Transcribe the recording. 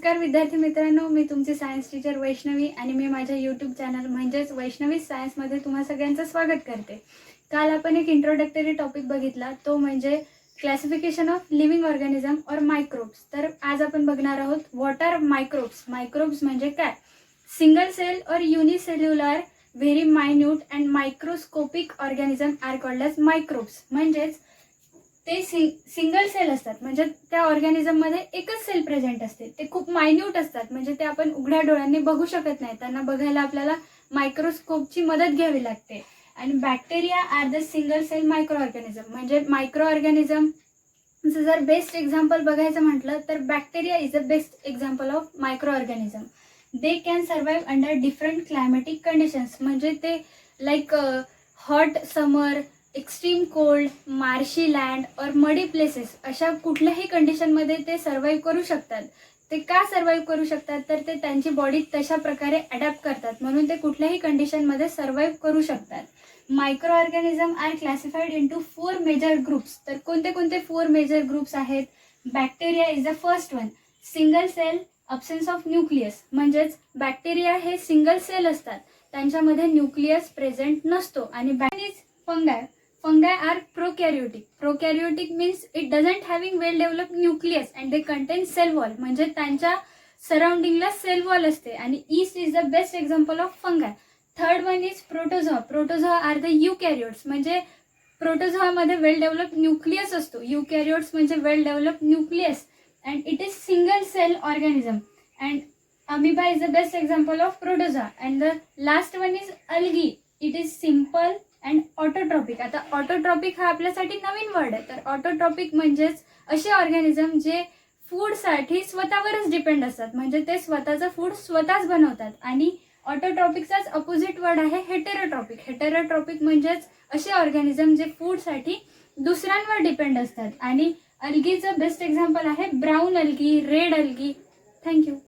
नमस्कार विद्यार्थी मित्रांनो, मी तुमची सायन्स टीचर वैष्णवी आणि मी माझ्या यूट्यूब चॅनल म्हणजेच वैष्णवी सायन्समध्ये तुम्हा सगळ्यांचं स्वागत करते. काल आपण एक इंट्रोडक्टरी टॉपिक बघितला, तो म्हणजे क्लासिफिकेशन ऑफ लिव्हिंग ऑर्गॅनिझम और मायक्रोब्स. तर आज आपण बघणार आहोत व्हॉट आर मायक्रोब्स. मायक्रोब्स म्हणजे काय? सिंगल सेल और unicellular very minute and microscopic organism are called as microbes. म्हणजेच ते सिंगल सेल असतात, म्हणजे त्या ऑर्गॅनिझममध्ये एकच सेल प्रेझेंट असते. ते खूप मायन्यूट असतात, म्हणजे ते आपण उघड्या डोळ्यांनी बघू शकत नाही. त्यांना बघायला आपल्याला मायक्रोस्कोपची मदत घ्यावी लागते. आणि bacteria are the single cell micro organism. म्हणजे मायक्रो ऑर्गॅनिझमचं जर बेस्ट एक्झाम्पल बघायचं म्हटलं तर bacteria is the best example of micro organism. They can survive under different climatic conditions. म्हणजे ते like hot summer, extreme cold, marshy land और muddy places अशा कुठल्याही कंडिशनमध्ये ते सर्वाईव्ह करू शकतात. ते का सर्वाईव्ह करू शकतात? तर ते त्यांची बॉडी तशा प्रकारे अडॅप्ट करतात, म्हणून ते कुठल्याही कंडिशनमध्ये सर्वाईव्ह करू शकतात. Micro organism are classified into 4 major groups. तर कोणते कोणते 4 मेजर ग्रुप्स आहेत? Bacteria is the first one. Single cell, absence of nucleus. म्हणजेच बॅक्टेरिया हे सिंगल सेल असतात, त्यांच्यामध्ये न्यूक्लियस प्रेझेंट नसतो. आणि फंगाय. Fungi are prokaryotic. Prokaryotic means it doesn't having well developed nucleus and they contain cell wall. म्हणजे त्यांच्या सराउंडिंगला sale wall असते. आणि yeast is the best example of fungi. Third one is protozoa. Protozoa are the eukaryotes. म्हणजे प्रोटोझोआमध्ये well develop nucleus असतो. Eukaryotes म्हणजे well develop nucleus and it is single cell organism. And amoeba is the best example of protozoa. And the last one is algae. It is simple and autotrophic. आता autotrophic हा आपल्यासाठी नवीन word आहे. तर autotrophic म्हणजेच असे organism जे फूडसाठी स्वतःवरच depend असतात, म्हणजे ते स्वतःचं फूड स्वतःच बनवतात. आणि ऑटोट्रॉपिकचाच अपोजिट वर्ड आहे हेटेरोट्रॉपिक. हेटेरोट्रॉपिक म्हणजेच असे ऑर्गॅनिझम जे फूडसाठी दुसऱ्यांवर डिपेंड असतात. आणि अल्गीचं बेस्ट एक्झाम्पल आहे brown algae, red algae. Thank you.